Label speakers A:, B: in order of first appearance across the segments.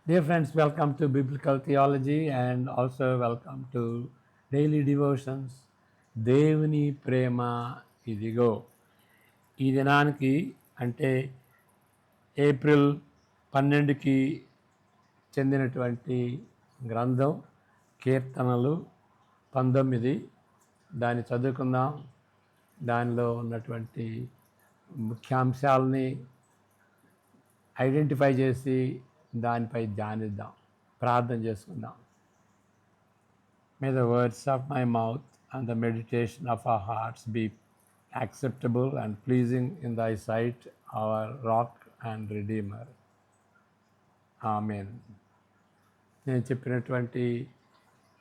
A: Dear friends, welcome to Biblical Theology and also welcome to Daily Devotions. దేవుని ప్రేమ ఇదిగో. ఈ దినానికి అంటే ఏప్రిల్ 12కి చెందినటువంటి గ్రంథం కీర్తనలు 19. దాన్ని చదువుకుందాం. దానిలో ఉన్నటువంటి ముఖ్యాంశాలని ఐడెంటిఫై చేసి దానిపై ధ్యానిద్దాం, ప్రార్థన చేసుకుందాం. May the words of my mouth and the meditation of our hearts be acceptable and pleasing in thy sight, our rock and redeemer. Amen. నేను చెప్పినటువంటి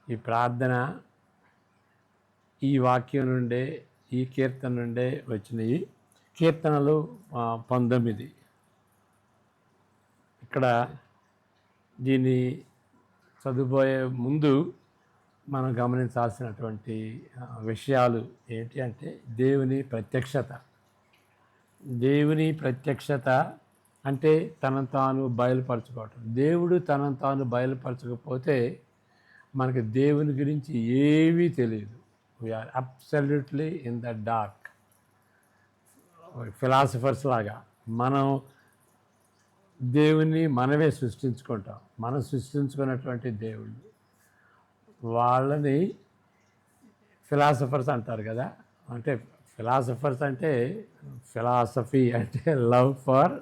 A: ఈ ప్రార్థన ఈ వాక్యం నుండే, ఈ కీర్తన నుండే వచ్చినాయి. కీర్తనలు 19. ఇక్కడ దీన్ని చదువుపోయే ముందు మనం గమనించాల్సినటువంటి విషయాలు ఏంటి అంటే దేవుని ప్రత్యక్షత. దేవుని ప్రత్యక్షత అంటే తనను తాను బయలుపరచుకోవటం. దేవుడు తనను తాను బయలుపరచకపోతే మనకి దేవుని గురించి ఏమీ తెలియదు. We're absolutely in the dark. Philosophers లాగా మనం దేవుని మనమే సృష్టించుకుంటాం. మనం సృష్టించుకున్నటువంటి దేవుడు వాళ్ళని ఫిలాసఫర్స్ అంటారు కదా. అంటే ఫిలాసఫర్స్ అంటే ఫిలాసఫీ అంటే లవ్ ఫర్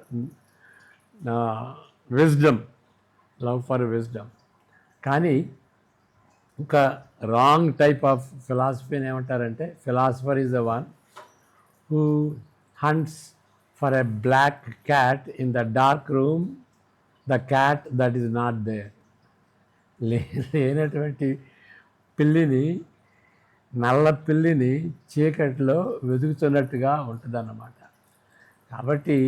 A: విజ్డమ్. కానీ ఇంకా రాంగ్ టైప్ ఆఫ్ ఫిలాసఫీని ఏమంటారంటే philosopher is the one who hunts for a black cat in the dark room, the cat that is not there. లేనటువంటి పిల్లిని, నల్ల పిల్లిని చీకటిలో వెతుకుతున్నట్టుగా ఉంటుందన్నమాట. కాబట్టి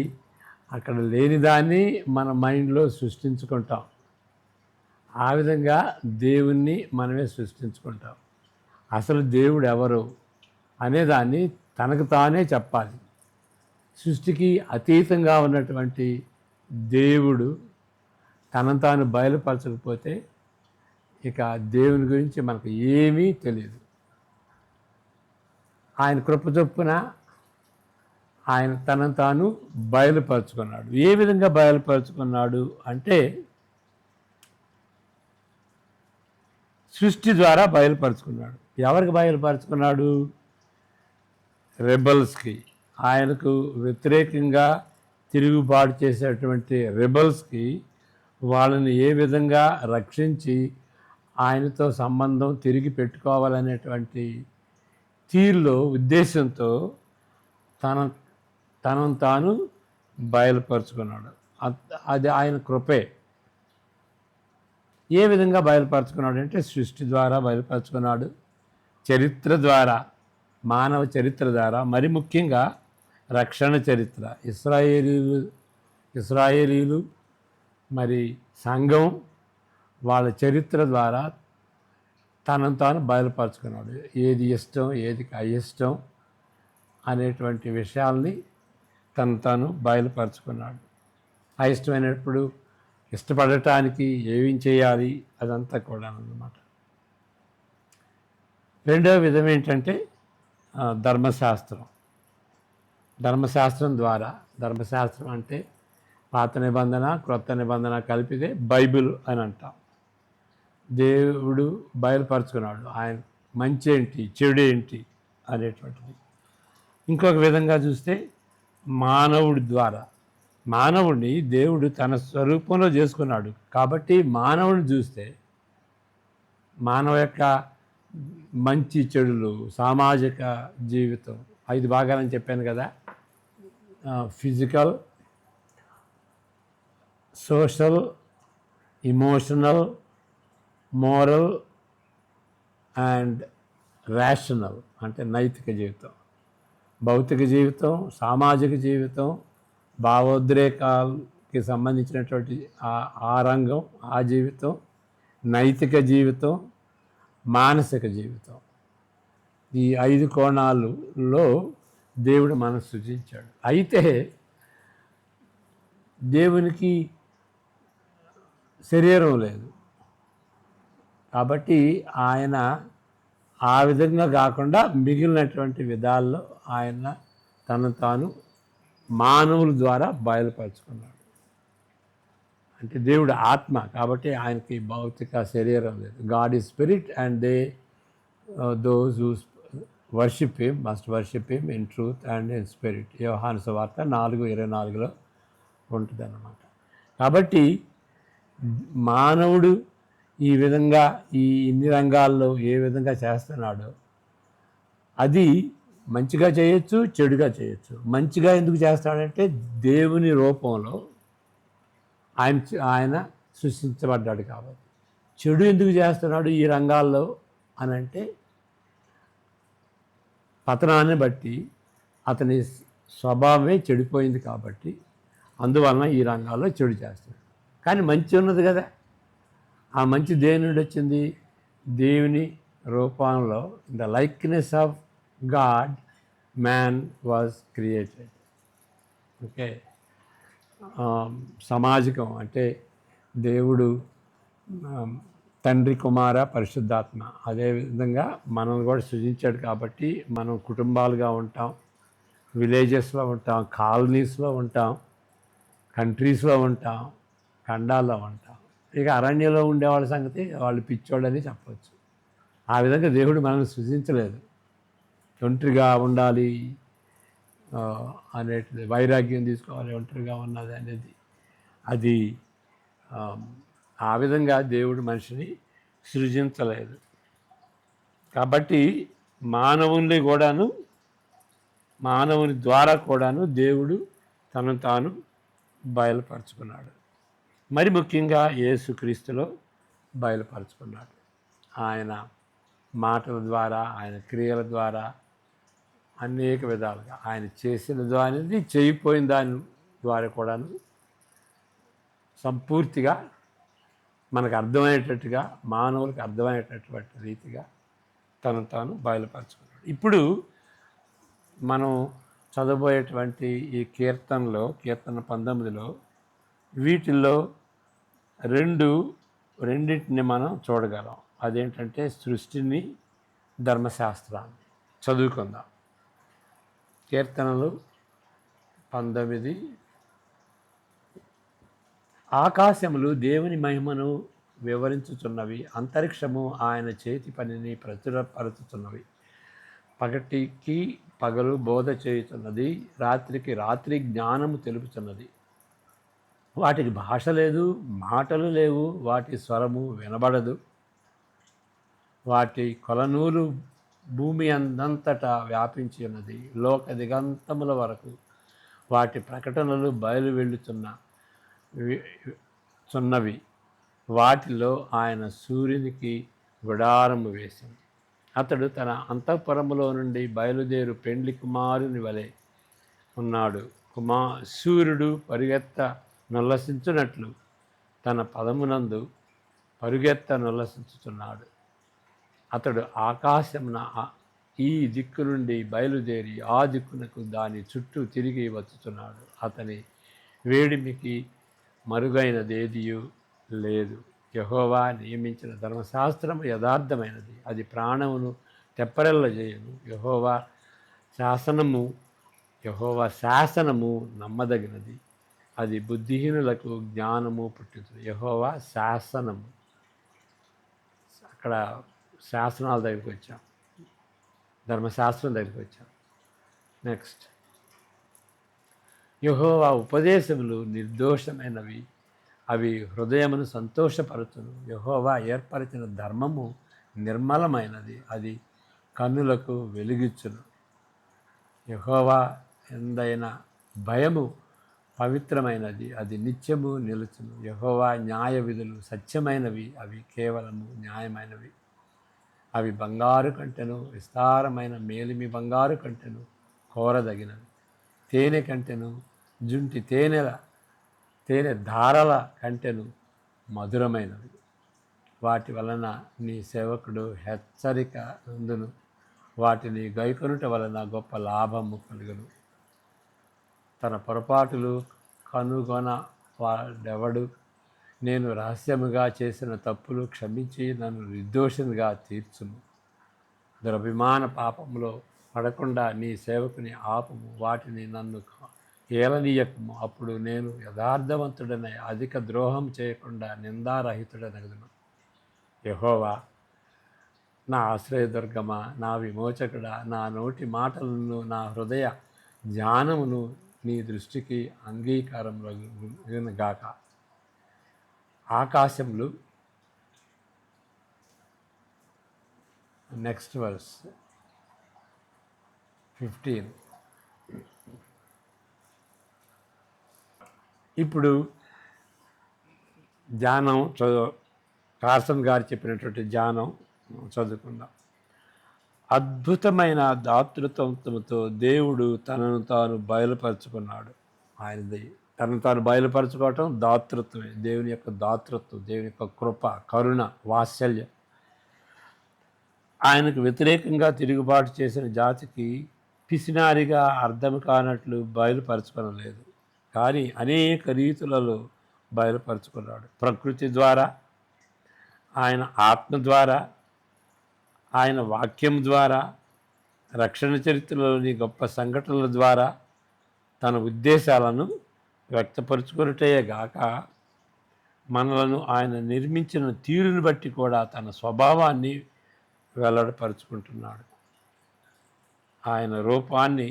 A: అక్కడ లేనిదాన్ని మన మైండ్లో సృష్టించుకుంటాం. ఆ విధంగా దేవుణ్ణి మనమే సృష్టించుకుంటాం. అసలు దేవుడు ఎవరు అనేదాన్ని తనకు తానే చెప్పాలి. సృష్టికి అతీతంగా ఉన్నటువంటి దేవుడు తనను తాను బయలుపరచకపోతే ఇక దేవుని గురించి మనకు ఏమీ తెలియదు. ఆయన కృప చొప్పున ఆయన తనను తాను బయలుపరుచుకున్నాడు. ఏ విధంగా బయలుపరుచుకున్నాడు అంటే సృష్టి ద్వారా బయలుపరుచుకున్నాడు. ఎవరికి బయలుపరుచుకున్నాడు? రెబల్స్కి, ఆయనకు వ్యతిరేకంగా తిరుగుబాటు చేసేటువంటి రెబల్స్కి వాళ్ళని ఏ విధంగా రక్షించి ఆయనతో సంబంధం తిరిగి పెట్టుకోవాలనేటువంటి తీరులో, ఉద్దేశంతో తనను తాను బయలుపరుచుకున్నాడు. అది ఆయన కృపే. ఏ విధంగా బయలుపరుచుకున్నాడు అంటే సృష్టి ద్వారా బయలుపరుచుకున్నాడు, చరిత్ర ద్వారా, మానవ చరిత్ర ద్వారా, మరి ముఖ్యంగా రక్షణ చరిత్ర. ఇస్రాయేలీలు మరి సంఘం వాళ్ళ చరిత్ర ద్వారా తనను తాను బయలుపరుచుకున్నాడు. ఏది ఇష్టం, ఏది అయిష్టం అనేటువంటి విషయాల్ని తను తాను బయలుపరుచుకున్నాడు. అయిష్టమైనప్పుడు ఇష్టపడటానికి ఏం చేయాలి అదంతా కూడా అన్నమాట. రెండవ విధం ఏంటంటే ధర్మశాస్త్రం ద్వారా. ధర్మశాస్త్రం అంటే పాత నిబంధన, క్రొత్త నిబంధన కలిపితే బైబిల్ అని అంటాం. దేవుడు బయలుపరుచుకున్నాడు ఆయన మంచి ఏంటి, చెడు ఏంటి అనేటువంటిది. ఇంకొక విధంగా చూస్తే మానవుడి ద్వారా. మానవుడిని దేవుడు తన స్వరూపంలో చేసుకున్నాడు. కాబట్టి మానవుడిని చూస్తే మానవ యొక్క మంచి చెడులు, సామాజిక జీవితం 5 భాగాలని చెప్పాను కదా. Physical, social, emotional, moral and rational అంటే నైతిక జీవితం. భౌతిక జీవితం, సామాజిక జీవితం, భావోద్రేకాలకి సంబంధించినటువంటి ఆ రంగం, ఆ జీవితం, నైతిక జీవితం, మానసిక జీవితం. ఈ 5 కోణాలలో దేవుడు మనం సృజించాడు. అయితే దేవునికి శరీరం లేదు. కాబట్టి ఆయన ఆ విధంగా కాకుండా మిగిలినటువంటి విధాల్లో ఆయన తను తాను మానవుల ద్వారా బయలుపరుచుకున్నాడు. అంటే దేవుడు ఆత్మ కాబట్టి ఆయనకి భౌతిక శరీరం లేదు. God is spirit and those who worship him must worship him in truth and in spirit. యోహాను సువార్త 4:24 ఉంటుంది అన్నమాట. కాబట్టి మానవుడు ఈ విధంగా ఇన్ని రంగాల్లో ఏ విధంగా చేస్తున్నాడో అది మంచిగా చేయొచ్చు, చెడుగా చేయొచ్చు. మంచిగా ఎందుకు చేస్తాడంటే దేవుని రూపంలో ఆయన సృష్టించబడ్డాడు కాబట్టి. చెడు ఎందుకు చేస్తున్నాడు ఈ రంగాల్లో అని అంటే పతనాన్ని బట్టి అతని స్వభావమే చెడిపోయింది కాబట్టి అందువలన ఈ రంగాల్లో చెడు చేస్తున్నాడు. కానీ మంచి ఉన్నది కదా, ఆ మంచి దేని నుండి వచ్చింది? దేవుని రూపంలో the likeness of God man was created. Okay, సామాజికం అంటే దేవుడు తండ్రి, కుమార, పరిశుద్ధాత్మ అదేవిధంగా మనల్ని కూడా సృజించాడు కాబట్టి మనం కుటుంబాలుగా ఉంటాం, విలేజెస్లో ఉంటాం, కాలనీస్లో ఉంటాం, కంట్రీస్లో ఉంటాం, ఖండాల్లో ఉంటాం. ఇక అరణ్యంలో ఉండేవాళ్ళ సంగతి వాళ్ళు పిచ్చోళ్ళని చెప్పవచ్చు. ఆ విధంగా దేవుడు మనల్ని సృజించలేదు. ఒంటరిగా ఉండాలి అనేటిది, వైరాగ్యం తీసుకోవాలి ఒంటరిగా ఉన్నది అనేది, అది ఆ విధంగా దేవుడు మనిషిని సృజించలేదు. కాబట్టి మానవుని ద్వారా కూడాను దేవుడు తను తాను బయలుపరుచుకున్నాడు. మరి ముఖ్యంగా యేసుక్రీస్తులో బయలుపరుచుకున్నాడు. ఆయన మాటల ద్వారా, ఆయన క్రియల ద్వారా, అనేక విధాలుగా ఆయన చేసిన దానిని, చేయిపోయిన దాని ద్వారా కూడాను సంపూర్తిగా మనకు అర్థమయ్యేటట్టుగా, మానవులకు అర్థమయ్యేటటువంటి రీతిగా తను తాను బయలుపరుచుకున్నాడు. ఇప్పుడు మనం చదవబోయేటువంటి ఈ కీర్తన 19లో వీటిల్లో రెండింటిని మనం చూడగలం. అదేంటంటే సృష్టిని, ధర్మశాస్త్రాన్ని. చదువుకుందాం. కీర్తనలు 19. ఆకాశములు దేవుని మహిమను వివరించుచున్నవి, అంతరిక్షము ఆయన చేతి పనిని ప్రచురపరుచుచున్నవి. పగటికి పగలు బోధ చేయుచున్నది, రాత్రికి రాత్రి జ్ఞానము తెలుపుచున్నది. వాటికి భాష లేదు, మాటలు లేవు, వాటి స్వరము వినబడదు. వాటి కొలనూలు భూమి అందంతటా వ్యాపించి ఉన్నది, లోక దిగంతముల వరకు వాటి ప్రకటనలు బయలు వెళ్ళుచున్నవి. వాటిలో ఆయన సూర్యునికి గుడారము వేసింది. అతడు తన అంతఃపురములో నుండి బయలుదేరు పెండ్లి కుమారుని వలె ఉన్నాడు. సూర్యుడు పరుగెత్త నొల్లసించున్నట్లు తన పదమునందు పరుగెత్త నొల్లసించుచున్నాడు. అతడు ఆకాశమున ఈ దిక్కు నుండి బయలుదేరి ఆ దిక్కునకు దాని చుట్టూ తిరిగి వచ్చుచున్నాడు. అతని వేడిమికి మరుగైనదేదియూ లేదు. యెహోవా నియమించిన ధర్మశాస్త్రము యథార్థమైనది, అది ప్రాణమును తెప్పరెల్లజేయును. యెహోవా శాసనము నమ్మదగినది, అది బుద్ధిహీనులకు జ్ఞానము పుట్టుతుంది. యెహోవా శాసనము. అక్కడ శాసనాల దగ్గరికి వచ్చాం, ధర్మశాస్త్రం దగ్గరికి వచ్చాం. నెక్స్ట్, యెహోవా ఉపదేశములు నిర్దోషమైనవి, అవి హృదయమును సంతోషపరచును. యెహోవా ఏర్పరిచిన ధర్మము నిర్మలమైనది, అది కన్నులకు వెలుగిచ్చును. యెహోవా ఎందైన భయము పవిత్రమైనది, అది నిత్యము నిలుచును. యెహోవా న్యాయ విధులు సత్యమైనవి, అవి కేవలము న్యాయమైనవి. అవి బంగారు కంటెను, విస్తారమైన మేలిమి బంగారు కంటెను కోరదగినవి. తేనె కంటెను, జుంటి తేనె ధారల కంటెను మధురమైనవి. వాటి వలన నీ సేవకుడు హెచ్చరిక నందును, వాటిని గైకొనుట వలన గొప్ప లాభము కలుగును. తన పొరపాటులు కనుగొన వాడెవడు? నేను రహస్యముగా చేసిన తప్పులు క్షమించి నన్ను నిర్దోషినిగా తీర్చుము. దురభిమాన పాపములో పడకుండా నీ సేవకుని ఆపము, వాటిని నన్ను ఏలనీయకము. అప్పుడు నేను యథార్థవంతుడనై అధిక ద్రోహం చేయకుండా నిందారహితుడనగదును. యెహోవా నా ఆశ్రయదుర్గమా, నా విమోచకుడా, నా నోటి మాటలను నా హృదయ ధ్యానమును నీ దృష్టికి అంగీకారములగును గాక. ఆకాశములు, నెక్స్ట్ వర్స్ 15. ఇప్పుడు ధ్యానం కార్సన్ గారు చెప్పినటువంటి ధ్యానం చదువుకుందాం. అద్భుతమైన దాతృత్వంతో దేవుడు తనను తాను బయలుపరుచుకున్నాడు. ఆయనది తనను తాను బయలుపరచుకోవటం దాతృత్వమే. దేవుని యొక్క దాతృత్వం, దేవుని యొక్క కృప, కరుణ, వాత్సల్యం. ఆయనకు వ్యతిరేకంగా తిరుగుబాటు చేసిన జాతికి పిసినారిగా అర్థం కానట్లు బయలుపరచుకొనలేదు, కానీ అనేక రీతులలో బయలుపరుచుకున్నాడు. ప్రకృతి ద్వారా, ఆయన ఆత్మ ద్వారా, ఆయన వాక్యం ద్వారా, రక్షణ చరిత్రలోని గొప్ప సంఘటనల ద్వారా తన ఉద్దేశాలను వ్యక్తపరుచుకున్నటే గాక, మనలను ఆయన నిర్మించిన తీరుని బట్టి కూడా తన స్వభావాన్ని వెల్లడిపరుచుకుంటున్నాడు. ఆయన రూపాన్ని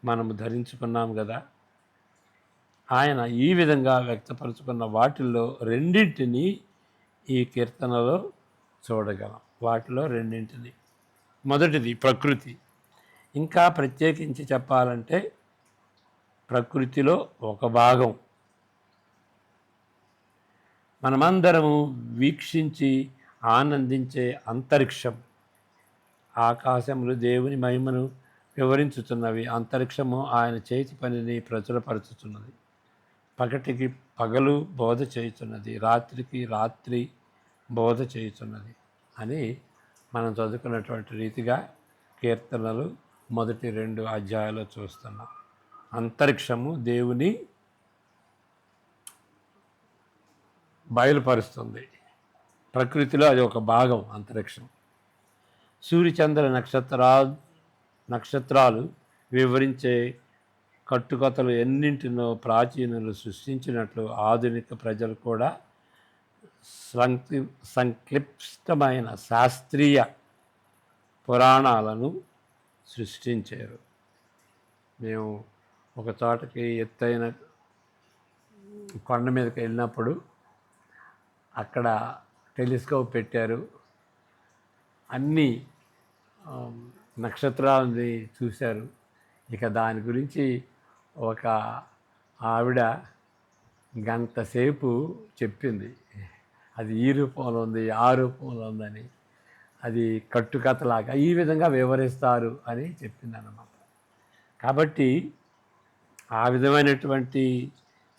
A: మనము ధరించుకున్నాం కదా. ఆయన ఈ విధంగా వ్యక్తపరుచుకున్న వాటిల్లో రెండింటిని ఈ కీర్తనలో చూడగలం. వాటిలో రెండింటిని. మొదటిది ప్రకృతి. ఇంకా ప్రత్యేకించి చెప్పాలంటే ప్రకృతిలో ఒక భాగం మనమందరము వీక్షించి ఆనందించే అంతరిక్షం. ఆకాశములు దేవుని మహిమను వివరించుతున్నవి, అంతరిక్షము ఆయన చేతి పనిని ప్రచురపరుచుతున్నది. పగటికి పగలు బోధ చేయుచున్నది, రాత్రికి రాత్రి బోధ చేయుచున్నది అని మనం చదువుకున్నటువంటి రీతిగా కీర్తనలు మొదటి 2 అధ్యాయాలు చూస్తున్నాం. అంతరిక్షము దేవుని బయలుపరుస్తుంది. ప్రకృతిలో అది ఒక భాగం అంతరిక్షం. సూర్యచంద్ర నక్షత్రాలు వివరించే కట్టుకథలు ఎన్నింటినో ప్రాచీనులు సృష్టించినట్లు ఆధునిక ప్రజలు కూడా సంక్లిష్టమైన శాస్త్రీయ పురాణాలను సృష్టించారు. మేము ఒక చోటకి ఎత్తైన కొండ మీదకి వెళ్ళినప్పుడు అక్కడ టెలిస్కోప్ పెట్టారు. అన్ని నక్షత్రాలని చూశారు. ఇక దాని గురించి ఒక ఆవిడ గంట సేపు చెప్పింది. అది ఈ రూపంలో ఉంది, ఆ రూపంలో ఉందని, అది కట్టుకథలాగా ఈ విధంగా వివరిస్తారు అని చెప్పింది అన్నమాట. కాబట్టి ఆ విధమైనటువంటి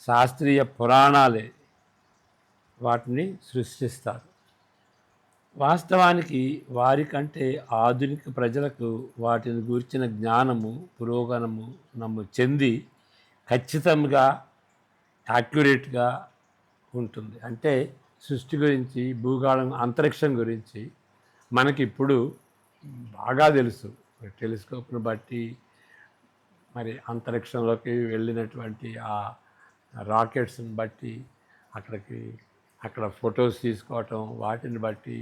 A: శాస్త్రీయ పురాణాలే వాటిని సృష్టిస్తారు. వాస్తవానికి వారికంటే ఆధునిక ప్రజలకు వాటిని గూర్చిన జ్ఞానము, పురోగమనము నమ్ము చెంది ఖచ్చితంగా యాక్యురేట్గా ఉంటుంది. అంటే సృష్టి గురించి, భూగోళం, అంతరిక్షం గురించి మనకి ఇప్పుడు బాగా తెలుసు. టెలిస్కోప్ను బట్టి, మరి అంతరిక్షంలోకి వెళ్ళినటువంటి ఆ రాకెట్స్ని బట్టి, అక్కడ ఫొటోస్ తీసుకోవటం, వాటిని బట్టి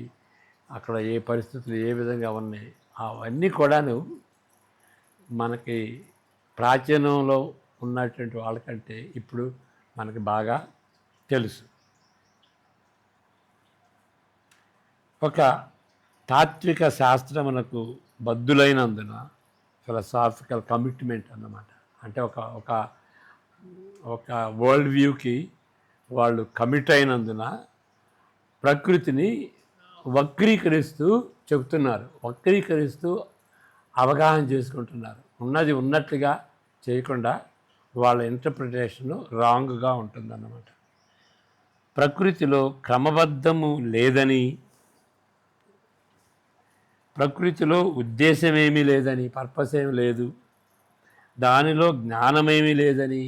A: అక్కడ ఏ పరిస్థితులు ఏ విధంగా ఉన్నాయి, అవన్నీ కూడాను మనకి ప్రాచీనంలో ఉన్నటువంటి వాళ్ళకంటే ఇప్పుడు మనకి బాగా తెలుసు. ఒక తాత్విక శాస్త్రమునకు బద్దులైనందున ఫిలసాఫికల్ కమిట్మెంట్ అన్నమాట. అంటే ఒక వరల్డ్ వ్యూకి వాళ్ళు కమిట్ అయినందున ప్రకృతిని వక్రీకరిస్తూ చెబుతున్నారు, వక్రీకరిస్తూ అవగాహన చేసుకుంటున్నారు. ఉన్నది ఉన్నట్లుగా చేయకుండా వాళ్ళ ఇంటర్ప్రిటేషను రాంగ్గా ఉంటుందన్నమాట. ప్రకృతిలో క్రమబద్ధము లేదని, ప్రకృతిలో ఉద్దేశమేమీ లేదని, పర్పస్ ఏమీ లేదు, దానిలో జ్ఞానమేమీ లేదని,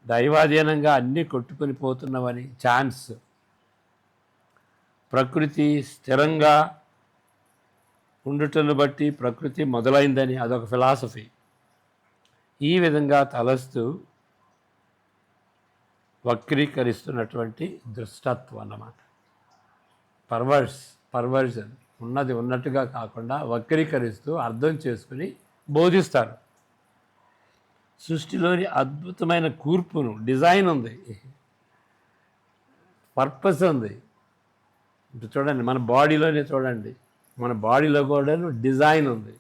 A: దైవాధీనంగా అన్నీ కొట్టుకొని పోతున్నవని, ఛాన్స్, ప్రకృతి స్థిరంగా ఉండుటను బట్టి ప్రకృతి మొదలైందని అదొక ఫిలాసఫీ. ఈ విధంగా తలస్తూ వక్రీకరిస్తున్నటువంటి దృష్టత్వం అన్నమాట. పర్వర్జన్ ఉన్నది ఉన్నట్టుగా కాకుండా వక్రీకరిస్తూ అర్థం చేసుకుని బోధిస్తారు. సృష్టిలోని అద్భుతమైన కూర్పును, డిజైన్ ఉంది, పర్పస్ ఉంది. ఇప్పుడు చూడండి, మన బాడీలోనే చూడండి, మన బాడీలో కూడా డిజైన్ ఉంది.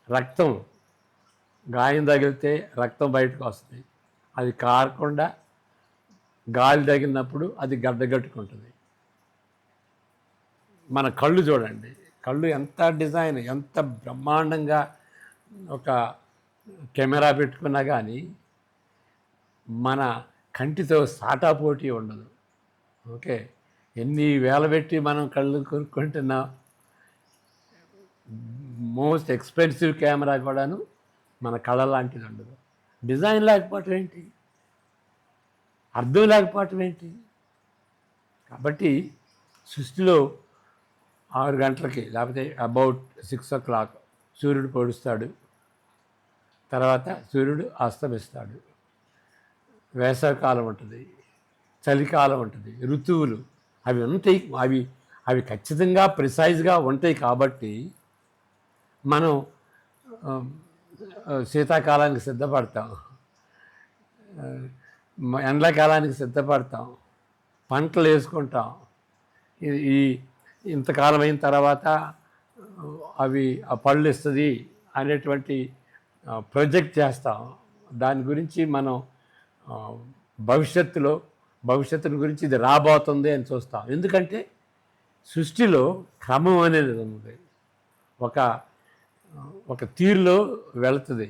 A: రక్తం గాయం తగిలితే రక్తం బయటకు వస్తుంది, అది కారకుండా గాలి తగిలినప్పుడు అది గడ్డగట్టుకుంటుంది. మన కళ్ళు చూడండి, కళ్ళు ఎంత డిజైన్, ఎంత బ్రహ్మాండంగా ఒక కెమెరా పెట్టుకున్నా కానీ మన కంటితో సాటాపోటీ ఉండదు. ఓకే, ఎన్ని వేల పెట్టి మనం కళ్ళు కొనుక్కుంటున్నాం, మోస్ట్ ఎక్స్పెన్సివ్ కెమెరా కూడాను మన కళ్ళ లాంటిది ఉండదు. డిజైన్ లేకపోవటం ఏంటి, అర్థం లేకపోవటం ఏంటి? కాబట్టి సృష్టిలో 6 గంటలకి లేకపోతే అబౌట్ 6 o'clock సూర్యుడు పొడుస్తాడు, తర్వాత సూర్యుడు అస్తమిస్తాడు. వేసవికాలం ఉంటుంది, చలికాలం ఉంటుంది, ఋతువులు అవి ఉంటాయి. అవి ఖచ్చితంగా ప్రిసైజ్గా ఉంటాయి. కాబట్టి మనం శీతాకాలానికి సిద్ధపడతాం, ఎండాకాలానికి సిద్ధపడతాం, పంటలు వేసుకుంటాం. ఈ ఇంతకాలం అయిన తర్వాత అవి ఆ పళ్ళు ఇస్తుంది అనేటువంటి ప్రొజెక్ట్ చేస్తాం. దాని గురించి మనం భవిష్యత్తును గురించి ఇది రాబోతుంది అని చూస్తాం. ఎందుకంటే సృష్టిలో క్రమం అనేది ఉంది, ఒక తీరులో వెళుతుంది.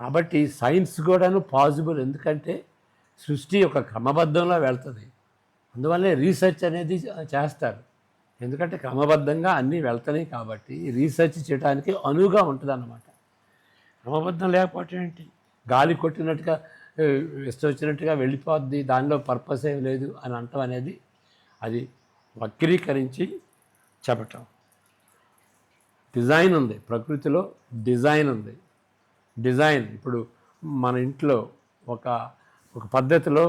A: కాబట్టి సైన్స్ కూడాను పాసిబుల్, ఎందుకంటే సృష్టి ఒక క్రమబద్ధంలో వెళ్తుంది. అందువల్లే రీసెర్చ్ అనేది చేస్తారు, ఎందుకంటే క్రమబద్ధంగా అన్నీ వెళ్తున్నాయి కాబట్టి రీసెర్చ్ చేయడానికి అనువుగా ఉంటుంది అన్నమాట. క్రమబద్ధం లేకపోవటం ఏంటి, గాలి కొట్టినట్టుగా ఇష్టం వచ్చినట్టుగా వెళ్ళిపోద్ది, దానిలో పర్పస్ ఏం లేదు అని అంటాం అనేది అది వక్రీకరించి చెప్పటం. డిజైన్ ఉంది, ప్రకృతిలో డిజైన్ ఉంది. డిజైన్ ఇప్పుడు మన ఇంట్లో ఒక పద్ధతిలో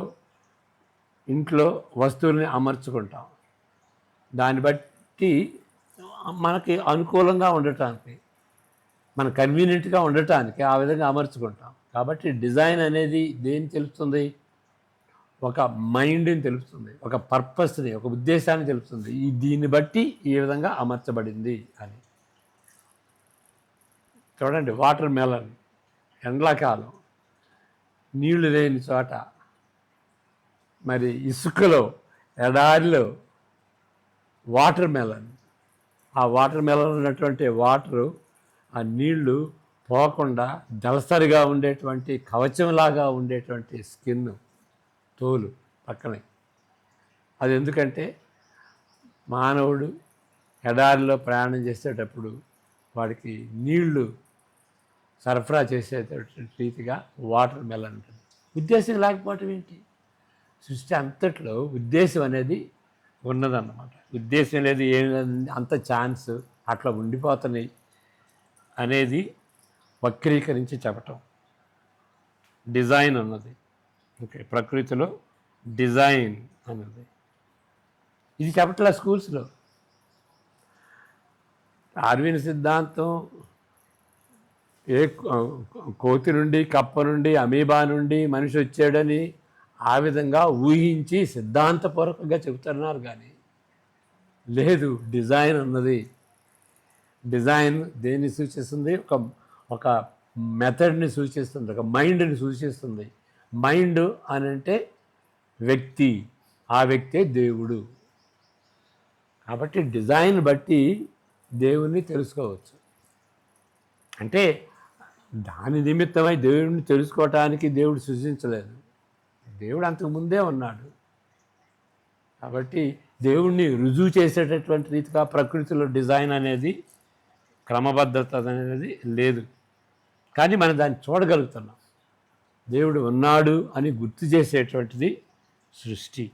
A: ఇంట్లో వస్తువుల్ని అమర్చుకుంటాం, దాన్ని బట్టి మనకి అనుకూలంగా ఉండటానికి, మన కన్వీనియంట్గా ఉండటానికి ఆ విధంగా అమర్చుకుంటాం. కాబట్టి డిజైన్ అనేది దేన్ని తెలుపుతుంది, ఒక మైండ్ని తెలుపుతుంది, ఒక పర్పస్ని, ఒక ఉద్దేశాన్ని తెలుపుతుంది. దీన్ని బట్టి ఈ విధంగా అమర్చబడింది అని. చూడండి, వాటర్ మెలన్ ఎండాకాలం నీళ్లు లేని చోట, మరి ఇసుకలో, ఎడారిలో వాటర్ మెలన్, ఆ వాటర్ మెలన్ ఉన్నటువంటి వాటరు, ఆ నీళ్లు పోకుండా దళసరిగా ఉండేటువంటి కవచంలాగా ఉండేటువంటి స్కిన్, తోలు పక్కనే. అది ఎందుకంటే మానవుడు ఎడారిలో ప్రయాణం చేసేటప్పుడు వాడికి నీళ్లు సరఫరా చేసేటటువంటి రీతిగా వాటర్ మెలన్ ఉంటుంది. ఉద్దేశం లేకపోవటం ఏంటి, సృష్టి అంతట్లో ఉద్దేశం అనేది ఉన్నదన్నమాట. ఉద్దేశం లేదు, ఏం అంత ఛాన్స్ అట్లా ఉండిపోతున్నాయి అనేది వక్రీకరించి చెప్పటం. డిజైన్ అన్నది, ఓకే, ప్రకృతిలో డిజైన్ అన్నది ఇది చెప్పట్లే స్కూల్స్లో. డార్విన్ సిద్ధాంతం కోతి నుండి, కప్ప నుండి, అమీబా నుండి మనిషి వచ్చాడని ఆ విధంగా ఊహించి సిద్ధాంతపూర్వకంగా చెబుతున్నారు. కానీ లేదు, డిజైన్ అన్నది. డిజైన్ దేన్ని సూచిస్తుంది, ఒక మెథడ్ని సూచిస్తుంది, ఒక మైండ్ని సూచిస్తుంది. మైండ్ అని అంటే వ్యక్తి, ఆ వ్యక్తే దేవుడు. కాబట్టి డిజైన్ బట్టి దేవుణ్ణి తెలుసుకోవచ్చు. అంటే దాని నిమిత్తమై దేవుడిని తెలుసుకోవటానికి దేవుడు సృజించలేదు, దేవుడు అంతకుముందే ఉన్నాడు. కాబట్టి దేవుణ్ణి రుజువు చేసేటటువంటి రీతిగా ప్రకృతిలో డిజైన్ అనేది, క్రమబద్ధత అనేది లేదు. కానీ మనం దాన్ని చూడగలుగుతున్నాం. దేవుడు ఉన్నాడు అని గుర్తు చేసేటువంటిది సృష్టి.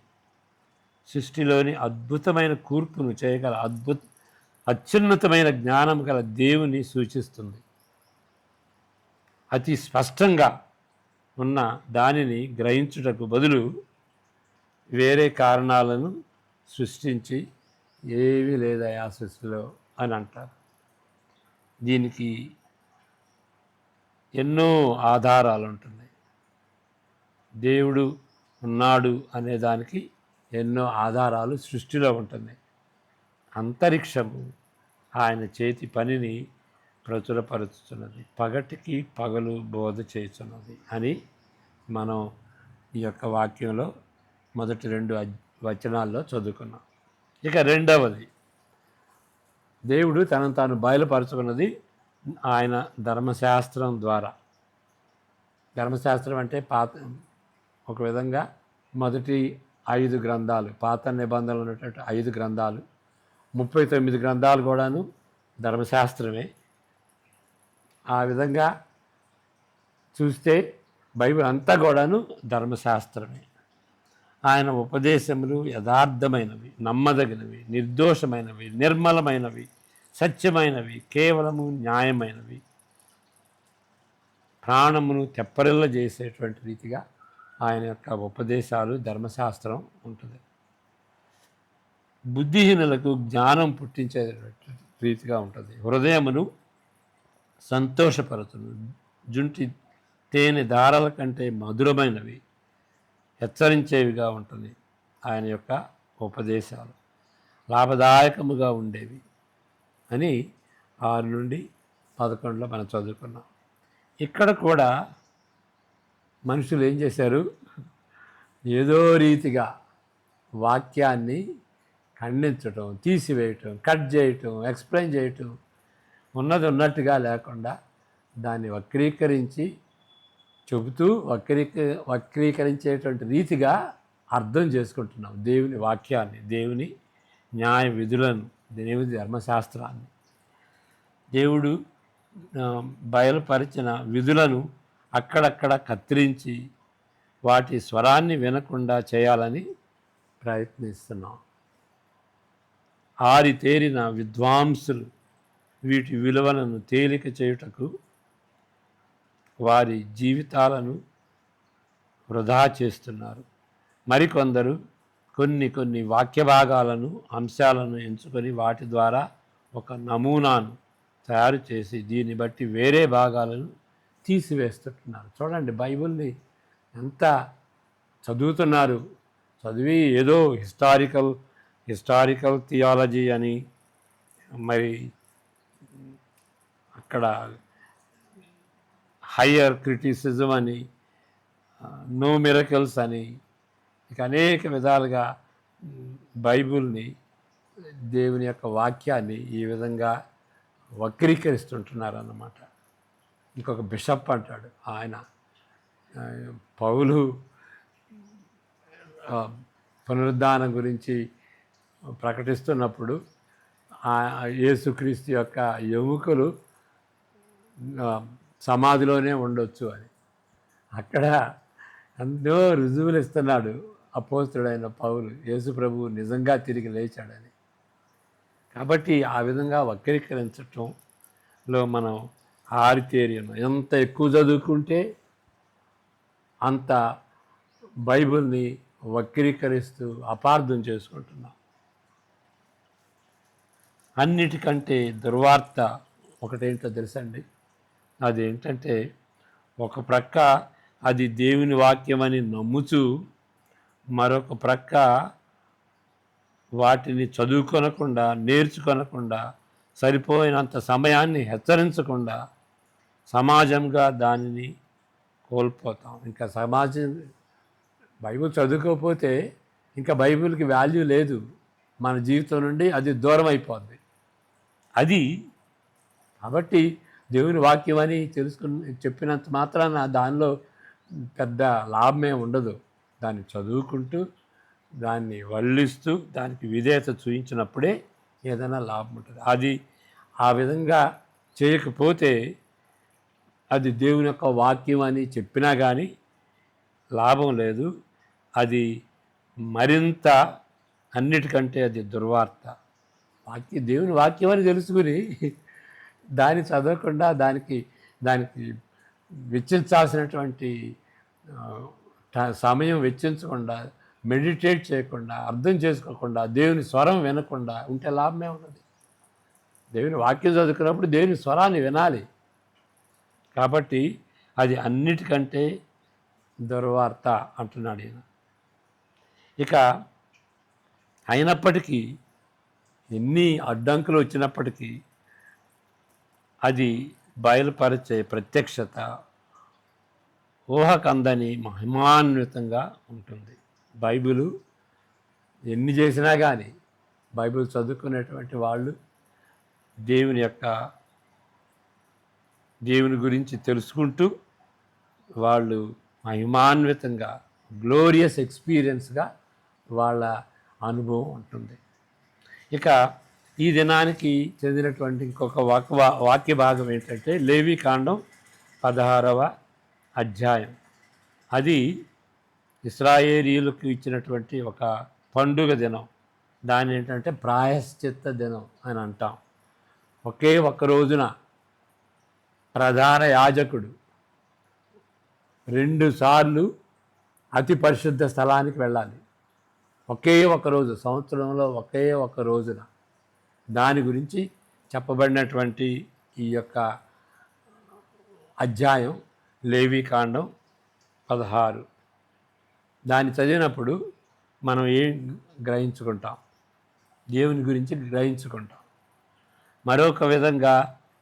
A: సృష్టిలోని అద్భుతమైన కూర్పును చేయగల అత్యున్నతమైన జ్ఞానం గల దేవుని సూచిస్తుంది. అతి స్పష్టంగా ఉన్న దానిని గ్రహించుటకు బదులు వేరే కారణాలను సృష్టించి ఏమీ లేదా ఆ సృష్టిలో అని అంటారు. దీనికి ఎన్నో ఆధారాలు ఉంటున్నాయి. దేవుడు ఉన్నాడు అనే దానికి ఎన్నో ఆధారాలు సృష్టిలో ఉంటున్నాయి. అంతరిక్షము ఆయన చేతి పనిని ప్రచురపరుచుతున్నది, పగటికి పగలు బోధ చేస్తున్నది అని మనం ఈ యొక్క వాక్యంలో మొదటి 2 వచనాల్లో చదువుకున్నాం. ఇక రెండవది, దేవుడు తనను తాను బయలుపరుచుకున్నది ఆయన ధర్మశాస్త్రం ద్వారా. ధర్మశాస్త్రం అంటే ఒక విధంగా మొదటి 5 గ్రంథాలు, పాత నిబంధనలు ఉన్నటువంటి 5 గ్రంథాలు, 39 గ్రంథాలు కూడాను ధర్మశాస్త్రమే. ఆ విధంగా చూస్తే బైబిల్ అంతా కూడాను ధర్మశాస్త్రమే. ఆయన ఉపదేశములు యథార్థమైనవి, నమ్మదగినవి, నిర్దోషమైనవి, నిర్మలమైనవి, సత్యమైనవి, కేవలము న్యాయమైనవి, ప్రాణమును తెప్పరిల్ల చేసేటువంటి రీతిగా ఆయన యొక్క ఉపదేశాలు, ధర్మశాస్త్రం ఉంటుంది. బుద్ధిహీనులకు జ్ఞానం పుట్టించే రీతిగా ఉంటుంది. హృదయమును సంతోషపరచును, జుంటి తేనె దారాల కంటే మధురమైనవి, హెచ్చరించేవిగా ఉంటుంది. ఆయన యొక్క ఉపదేశాలు లాభదాయకముగా ఉండేవి అని 6 నుండి 11లో మనం చదువుకున్నాం. ఇక్కడ కూడా మనుషులు ఏం చేశారు? ఏదో రీతిగా వాక్యాన్ని ఖండించటం, తీసివేయటం, కట్ చేయటం, ఎక్స్ప్లెయిన్ చేయటం, ఉన్నది ఉన్నట్టుగా లేకుండా దాన్ని వక్రీకరించి చెబుతూ వక్రీకరించేటువంటి రీతిగా అర్థం చేసుకుంటున్నాం దేవుని వాక్యాన్ని, దేవుని న్యాయ విధులను, దేవుని ధర్మశాస్త్రాన్ని. దేవుడు బయలుపరిచిన విధులను అక్కడక్కడ కత్తిరించి వాటి స్వరాన్ని వినకుండా చేయాలని ప్రయత్నిస్తున్నాం. ఆరితేరిన విద్వాంసులు వీటి విలువలను తేలిక చేయుటకు వారి జీవితాలను వృధా చేస్తున్నారు. మరికొందరు కొన్ని వాక్య భాగాలను, అంశాలను ఎంచుకొని వాటి ద్వారా ఒక నమూనాను తయారు చేసి దీన్ని బట్టి వేరే భాగాలను తీసివేస్తున్నారు. చూడండి, బైబిల్ని ఎంత చదువుతున్నారు. చదివి ఏదో హిస్టారికల్ థియాలజీ అని, మరి అక్కడ హయ్యర్ క్రిటిసిజం అని, నో మిరకల్స్ అని, ఇక అనేక విధాలుగా బైబిల్ని, దేవుని యొక్క వాక్యాన్ని ఈ విధంగా వక్రీకరిస్తుంటున్నారన్నమాట. ఇంకొక బిషప్ అంటాడు, ఆయన పౌలు పునరుద్ధానం గురించి ప్రకటిస్తున్నప్పుడు యేసుక్రీస్తు యొక్క ఎముకలు సమాధిలోనే ఉండొచ్చు అని, అక్కడ ఎన్నో రుజువులు ఇస్తున్నాడు అపోస్తలుడైన పౌలు, యేసు ప్రభువు నిజంగా తిరిగి లేచాడని. కాబట్టి ఆ విధంగా వక్రీకరించటంలో మనం ఆరితేరి ఉన్నాం. ఎంత ఎక్కువ చదువుకుంటే అంత బైబిల్ని వక్రీకరిస్తూ అపార్థం చేసుకుంటున్నాం. అన్నిటికంటే దుర్వార్త ఒకటేంటో తెలుసండి? అదేంటంటే, ఒక ప్రక్క అది దేవుని వాక్యమని నమ్ముచూ మరొక ప్రక్క వాటిని చదువుకొనకుండా, నేర్చుకొనకుండా, సరిపోయినంత సమయాన్ని హెచ్చరించకుండా సమాజంగా దానిని కోల్పోతాం. ఇంకా సమాజం బైబిల్ చదువుకోకపోతే ఇంకా బైబిల్కి వాల్యూ లేదు, మన జీవితం నుండి అది దూరం అయిపోద్ది. అది కాబట్టి దేవుని వాక్యం అని చెప్పినంత మాత్రాన దానిలో పెద్ద లాభమే ఉండదు. దాన్ని చదువుకుంటూ, దాన్ని వల్లిస్తూ, దానికి విధేయత చూపించినప్పుడే ఏదైనా లాభం ఉంటుంది. అది ఆ విధంగా చేయకపోతే అది దేవుని యొక్క వాక్యం అని చెప్పినా కానీ లాభం లేదు. అది మరింత అన్నిటికంటే అది దుర్వార్త. దేవుని వాక్యం అని తెలుసుకుని దాన్ని చదవకుండా దానికి వెచ్చించాల్సినటువంటి సమయం వెచ్చించకుండా, మెడిటేట్ చేయకుండా, అర్థం చేసుకోకుండా, దేవుని స్వరం వినకుండా ఉంటే లాభమే ఉన్నది. దేవుని వాక్యం చదువుకున్నప్పుడు దేవుని స్వరాన్ని వినాలి. కాబట్టి అది అన్నిటికంటే దుర్వార్త అంటున్నాడు ఈయన. ఇక అయినప్పటికీ ఎన్ని అడ్డంకులు వచ్చినప్పటికీ అది బయలుపరిచే ప్రత్యక్షత ఊహకందని మహిమాన్వితంగా ఉంటుంది. బైబిలు ఎన్ని చేసినా కానీ బైబిల్ చదువుకునేటువంటి వాళ్ళు దేవుని గురించి తెలుసుకుంటూ వాళ్ళు మహిమాన్వితంగా గ్లోరియస్ ఎక్స్పీరియన్స్గా వాళ్ళ అనుభవం ఉంటుంది. ఇక ఈ దినానికి చెందినటువంటి ఇంకొక వాక్య భాగం ఏంటంటే లేవీకాండం 16వ అధ్యాయం. అది ఇశ్రాయేలీయులకు ఇచ్చినటువంటి ఒక పండుగ దినం. దాని ఏంటంటే ప్రాయశ్చిత్త దినం అని అంటాం. ఒకే ఒక్క రోజున ప్రధాన యాజకుడు 2 సార్లు అతి పరిశుద్ధ స్థలానికి వెళ్ళాలి. ఒకే ఒక రోజు, సంవత్సరంలో ఒకే ఒక రోజున. దాని గురించి చెప్పబడినటువంటి ఈ యొక్క అధ్యాయం లేవీకాండం 16. దాన్ని చదివినప్పుడు మనం ఏం గ్రహించుకుంటాం? దేవుని గురించి గ్రహించుకుంటాం. మరొక విధంగా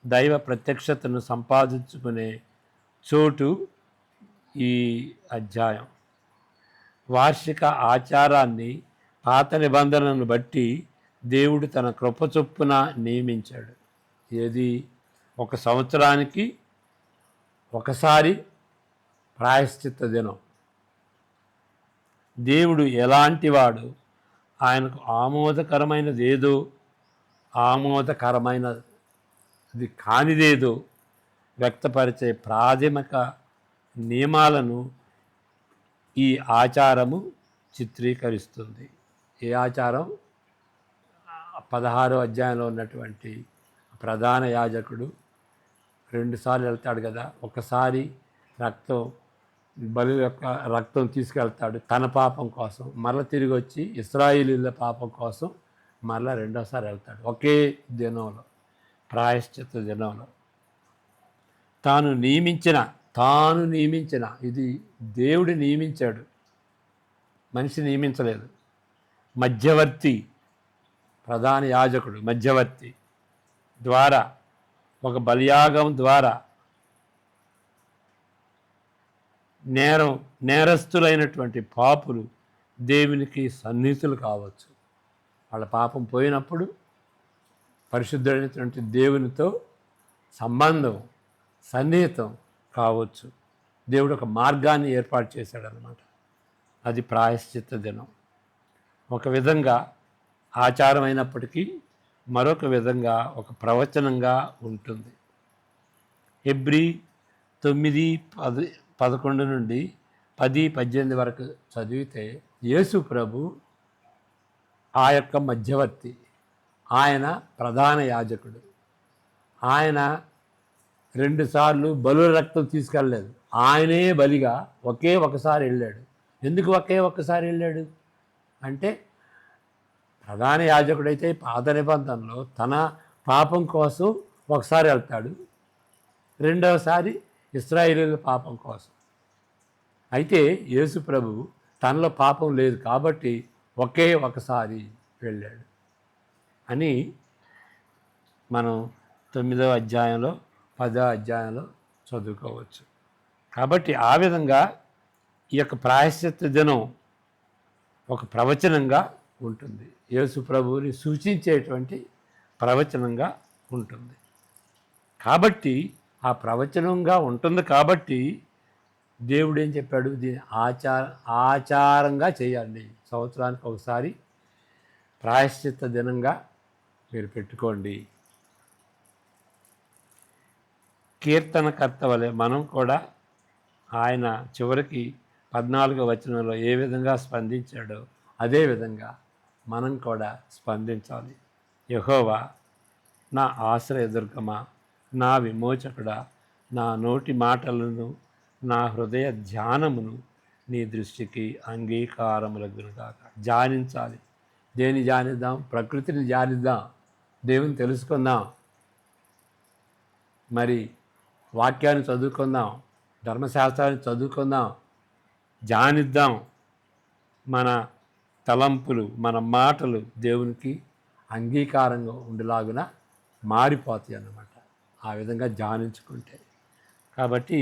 A: దైవ ప్రత్యక్షతను సంపాదించుకునే చోటు ఈ అధ్యాయం. వార్షిక ఆచారాన్ని పాత నిబంధనను బట్టి దేవుడు తన కృప చొప్పున నియమించాడు. ఏది? ఒక సంవత్సరానికి ఒకసారి ప్రాయశ్చిత్త దినం. దేవుడు ఎలాంటి వాడు, ఆయనకు ఆమోదకరమైనది ఏదో, ఆమోదకరమైనది కానిదేదో వ్యక్తపరిచే ప్రాథమిక నియమాలను ఈ ఆచారము చిత్రీకరిస్తుంది. ఏ ఆచారం? 16వ అధ్యాయంలో ఉన్నటువంటి ప్రధాన యాజకుడు 2 సార్లు వెళ్తాడు కదా. ఒకసారి బలి యొక్క రక్తం తీసుకెళ్తాడు తన పాపం కోసం, మరల తిరిగి వచ్చి ఇశ్రాయేలీయుల పాపం కోసం మరలా 2వ సారి వెళ్తాడు. ఒకే దినంలో, ప్రాయశ్చిత్త దినంలో. తాను నియమించిన ఇది దేవుడు నియమించాడు, మనిషి నియమించలేదు. మధ్యవర్తి, ప్రధాన యాజకుడు మధ్యవర్తి ద్వారా, ఒక బలియాగం ద్వారా నేరస్తులైనటువంటి పాపులు దేవునికి సన్నిహితులు కావచ్చు. వాళ్ళ పాపం పోయినప్పుడు పరిశుద్ధుడైనటువంటి దేవునితో సంబంధం, సన్నిహితం కావచ్చు. దేవుడు ఒక మార్గాన్ని ఏర్పాటు చేశాడనమాట. అది ప్రాయశ్చిత్త దినం. ఒక విధంగా ఆచారం అయినప్పటికీ మరొక విధంగా ఒక ప్రవచనంగా ఉంటుంది. హెబ్రీ 9:11 నుండి 10-18 వరకు చదివితే యేసు ప్రభు ఆ యొక్క మధ్యవర్తి, ఆయన ప్రధాన యాజకుడు. ఆయన 2 సార్లు బలుల రక్తం తీసుకెళ్ళలేదు, ఆయనే బలిగా ఒకే ఒకసారి వెళ్ళాడు. ఎందుకు ఒకే ఒక్కసారి వెళ్ళాడు అంటే, ప్రధాన యాజకుడైతే పాత నిబంధనలో తన పాపం కోసం ఒకసారి వెళ్తాడు, 2వసారి ఇశ్రాయేలీయుల పాపం కోసం. అయితే యేసు ప్రభు తనలో పాపం లేదు కాబట్టి ఒకే ఒకసారి వెళ్ళాడు అని మనం 9వ అధ్యాయంలో 10వ అధ్యాయంలో చదువుకోవచ్చు. కాబట్టి ఆ విధంగా ఈ యొక్క ప్రాయశ్చిత్త దినం ఒక ప్రవచనంగా ఉంటుంది. యేసు ప్రభువుని సూచించేటువంటి ప్రవచనంగా ఉంటుంది. కాబట్టి ఆ ప్రవచనంగా ఉంటుంది కాబట్టి దేవుడు ఏం చెప్పాడు? దీన్ని ఆచారంగా చేయండి. సంవత్సరానికి ఒకసారి ప్రాయశ్చిత్త దినంగా మీరు పెట్టుకోండి. కీర్తనకర్త వలె మనం కూడా ఆయన చివరికి 14వ వచనంలో ఏ విధంగా స్పందించాడో అదే విధంగా మనం కూడా స్పందించాలి. యెహోవా నా ఆశ్రయదుర్గమా, నా విమోచకుడా, నా నోటి మాటలను నా హృదయ ధ్యానమును నీ దృష్టికి అంగీకారములగునుగాక. ధ్యానించాలి. దేని ధ్యానిద్దాం? ప్రకృతిని ధ్యానిద్దాం, దేవుని తెలుసుకుందాం, మరి వాక్యాన్ని చదువుకుందాం, ధర్మశాస్త్రాన్ని చదువుకుందాం, ధ్యానిద్దాం. మన తలంపులు, మన మాటలు దేవునికి అంగీకారంగా ఉండేలాగున మారిపోతాయి అన్నమాట, ఆ విధంగా ధ్యానించుకుంటే. కాబట్టి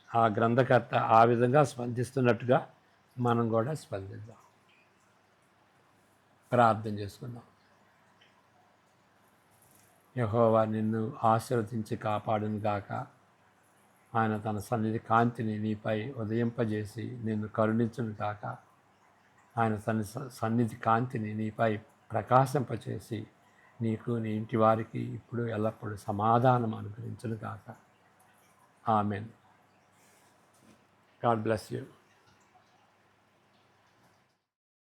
A: ఆ గ్రంథకర్త ఆ విధంగా స్పందిస్తున్నట్టుగా మనం కూడా స్పందిద్దాం. ప్రార్థన చేసుకుందాం. యెహోవా నిన్ను ఆశీర్వదించి కాపాడును గాక. ఆయన తన సన్నిధి కాంతిని నీపై ఉదయింపజేసి నిన్ను కరుణించును గాక. ఆయన తన సన్నిధి కాంతిని నీపై ప్రకాశింపచేసి నీకు నీ ఇంటి వారికి ఇప్పుడు ఎల్లప్పుడూ సమాధానం అనుగ్రహించును గాక. ఆమెన్. God bless you.